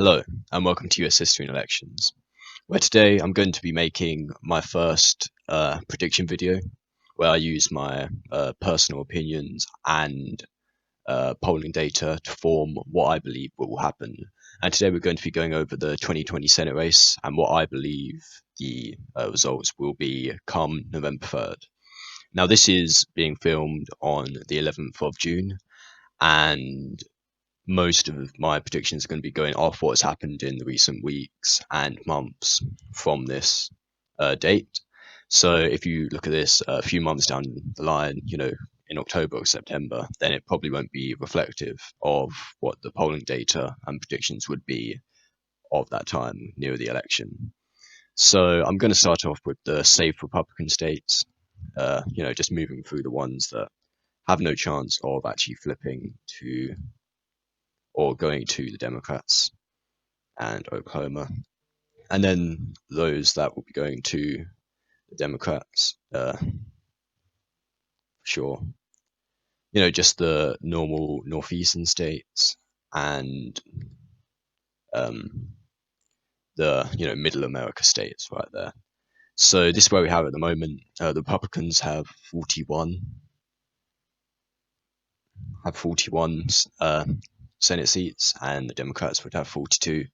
Hello, and welcome to US History and Elections, where today I'm going to be making my first prediction video, where I use my personal opinions and polling data to form what I believe will happen. And today we're going to be going over the 2020 Senate race and what I believe the results will be come November 3rd. Now, this is being filmed on the 11th of June, and most of my predictions are going to be going off what's happened in the recent weeks and months from this date. So if you look at this a few months down the line, in October or September, then it probably won't be reflective of what the polling data and predictions would be of that time near the election. So I'm going to start off with the safe Republican states, just moving through the ones that have no chance of actually flipping to or going to the Democrats and Oklahoma, and then those that will be going to the Democrats, sure. Just the normal northeastern states and the middle America states right there. So this is where we have at the moment. The Republicans have 41 Senate seats, and the Democrats would have 42.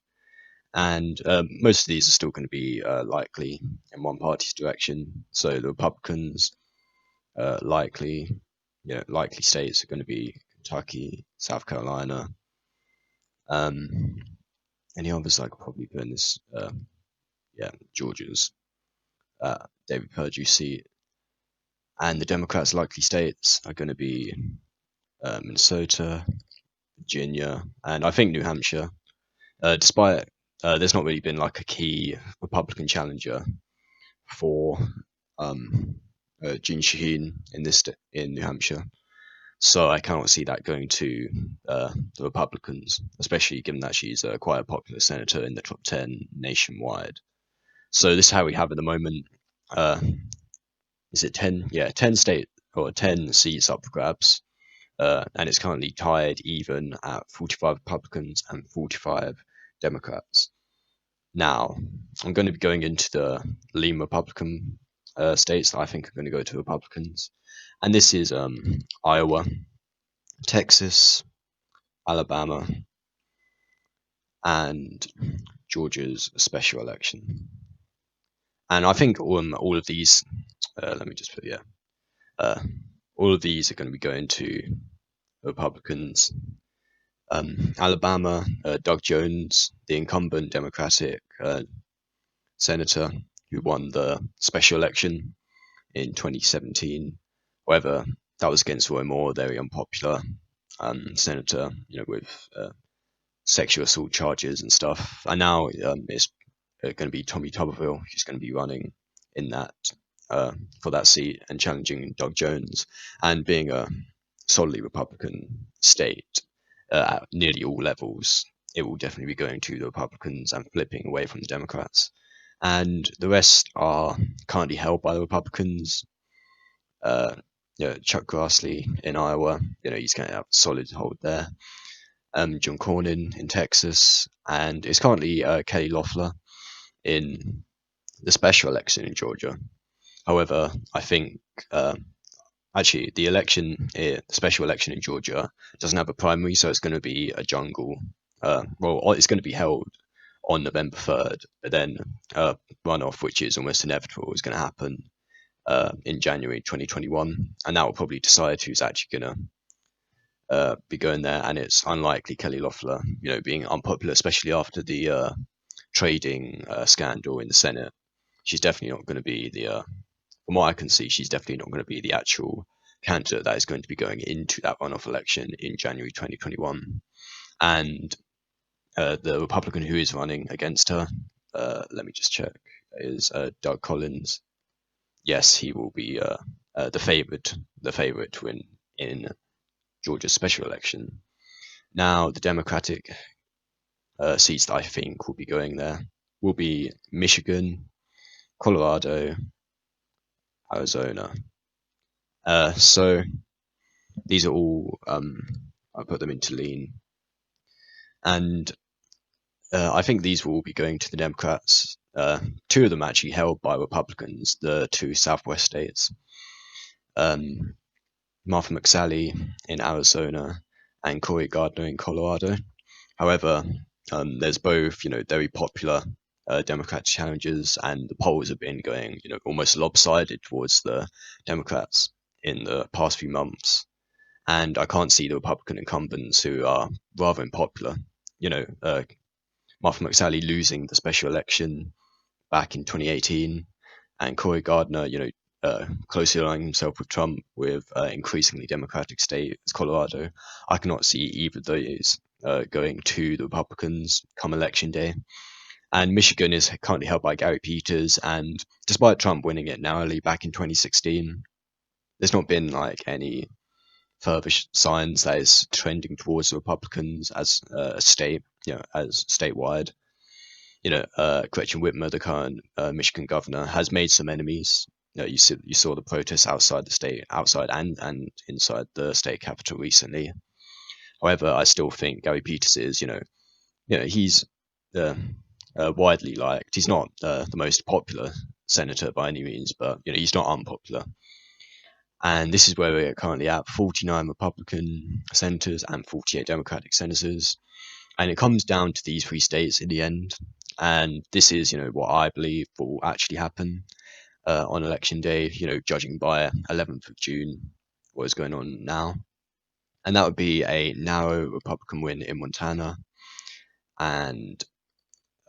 And most of these are still going to be likely in one party's direction. So the Republicans likely states are going to be Kentucky, South Carolina. Any others I could probably put in this? Georgia's David Perdue seat. And the Democrats' likely states are going to be Minnesota, Virginia, and I think New Hampshire. Despite there's not really been like a key Republican challenger for Jeanne Shaheen in New Hampshire, so I cannot see that going to the Republicans, especially given that she's quite a popular senator in the top 10 nationwide. So this is how we have at the moment. Is it 10? Yeah, 10 state or 10 seats up for grabs, and it's currently tied even at 45 Republicans and 45 Democrats. Now, I'm going to be going into the lean Republican states that I think are going to go to Republicans. And this is Iowa, Texas, Alabama, and Georgia's special election. And I think all of these, let me just put, all of these are going to be going to Republicans. Alabama, Doug Jones, the incumbent Democratic senator who won the special election in 2017. However, that was against Roy Moore, very unpopular senator, with sexual assault charges and stuff. And now it's going to be Tommy Tuberville who's going to be running in that for that seat and challenging Doug Jones. And being a solidly Republican state at nearly all levels, it will definitely be going to the Republicans and flipping away from the Democrats. And the rest are currently held by the Republicans. Chuck Grassley in Iowa, he's going to have a solid hold there. John Cornyn in Texas, and it's currently Kelly Loeffler in the special election in Georgia. However, I think actually the special election in Georgia doesn't have a primary, so it's going to be a jungle. It's going to be held on November 3rd, but then runoff, which is almost inevitable, is going to happen in January 2021, and that will probably decide who's actually going to be going there. And it's unlikely Kelly Loeffler, being unpopular, especially after the trading scandal in the Senate. She's definitely not going to be from what I can see, she's definitely not going to be the actual candidate that is going to be going into that runoff election in January 2021. And the Republican who is running against her, let me just check, is Doug Collins. Yes, he will be the favorite to win in Georgia's special election. Now, the Democratic seats that I think will be going there will be Michigan, Colorado, Arizona. So these are all I put them into lean, and I think these will all be going to the Democrats. Two of them actually held by Republicans, the two Southwest states. Um, Martha McSally in Arizona and Cory Gardner in Colorado. However, there's both, very popular Democrat challengers, and the polls have been going, almost lopsided towards the Democrats in the past few months. And I can't see the Republican incumbents who are rather unpopular. Martha McSally losing the special election back in 2018, and Cory Gardner, closely aligning himself with Trump with increasingly Democratic states, Colorado. I cannot see either of those going to the Republicans come election day. And Michigan is currently held by Gary Peters, and despite Trump winning it narrowly back in 2016, there's not been like any further signs that is trending towards the Republicans as a state, as statewide. Gretchen Whitmer, the current Michigan governor, has made some enemies. You saw the protests outside the state, outside and inside the state capitol recently. However, I still think Gary Peters is, he's uh, widely liked. He's not the most popular senator by any means, but he's not unpopular. And this is where we're currently at: 49 Republican senators and 48 Democratic senators. And it comes down to these three states in the end. And this is, what I believe will actually happen on election day, judging by 11th of June, what is going on now. And that would be a narrow Republican win in Montana and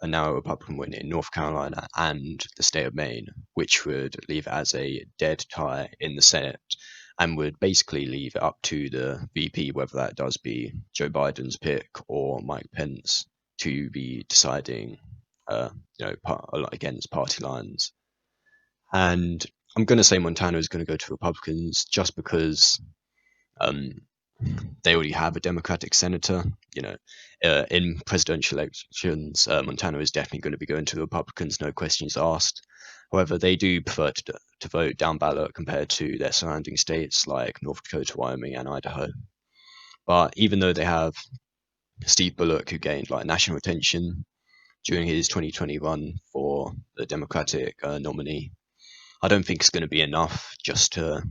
a narrow Republican win in North Carolina and the state of Maine, which would leave it as a dead tie in the Senate and would basically leave it up to the VP, whether that does be Joe Biden's pick or Mike Pence, to be deciding, against party lines. And I'm going to say Montana is going to go to Republicans just because they already have a Democratic senator. In presidential elections, Montana is definitely going to be going to the Republicans, no questions asked. However, they do prefer to vote down ballot compared to their surrounding states like North Dakota, Wyoming, and Idaho. But even though they have Steve Bullock, who gained national attention during his 2020 run for the Democratic nominee, I don't think it's going to be enough just to,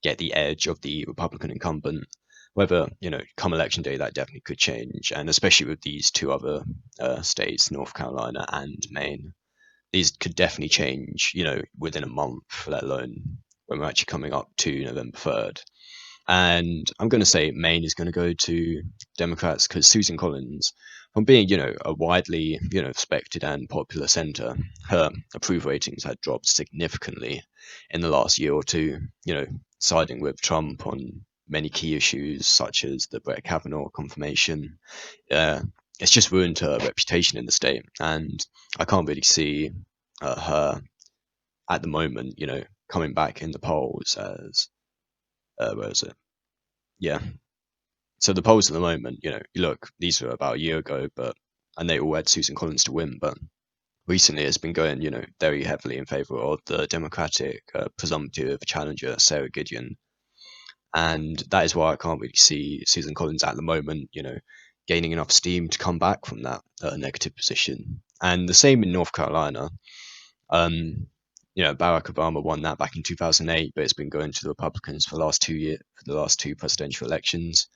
get the edge of the Republican incumbent. Whether, come election day, that definitely could change. And especially with these two other states, North Carolina and Maine, these could definitely change, within a month, let alone when we're actually coming up to November 3rd. And I'm going to say Maine is going to go to Democrats because Susan Collins, from being, a widely, respected and popular senator, her approval ratings had dropped significantly in the last year or two, siding with Trump on many key issues such as the Brett Kavanaugh confirmation. It's just ruined her reputation in the state. And I can't really see her at the moment, coming back in the polls as where is it? Yeah. So the polls at the moment, look, these were about a year ago, and they all had Susan Collins to win, but recently it's been going, very heavily in favor of the Democratic presumptive challenger, Sarah Gideon. And that is why I can't really see Susan Collins at the moment, gaining enough steam to come back from that negative position. And the same in North Carolina. Barack Obama won that back in 2008, but it's been going to the Republicans for the last 2 years, for the last two presidential elections.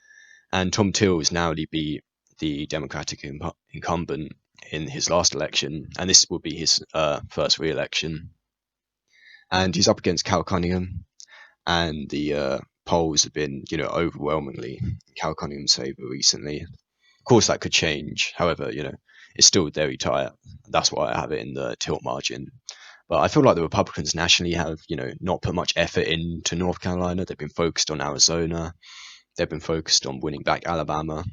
And Tom Tillis narrowly beat the Democratic incumbent in his last election, and this will be his first re-election. And he's up against Cal Cunningham, and the polls have been, overwhelmingly in Cal Cunningham's favor recently. Of course, that could change. However, it's still very tight. That's why I have it in the tilt margin. But I feel like the Republicans nationally have, not put much effort into North Carolina. They've been focused on Arizona. They've been focused on winning back Alabama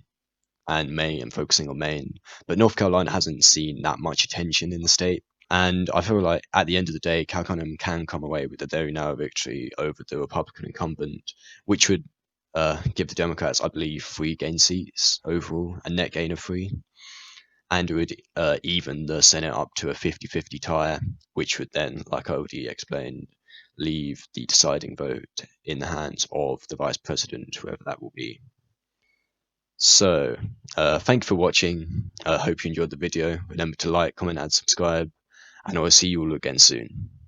and Maine and focusing on Maine. But North Carolina hasn't seen that much attention in the state. And I feel like at the end of the day, Cal Cunningham can come away with a very narrow victory over the Republican incumbent, which would give the Democrats, I believe, 3 gain seats overall, a net gain of 3. And it would even the Senate up to a 50-50 tie, which would then, like I already explained, leave the deciding vote in the hands of the vice president, whoever that will be. So, thank you for watching. Hope you enjoyed the video. Remember to like, comment, and subscribe, and I will see you all again soon.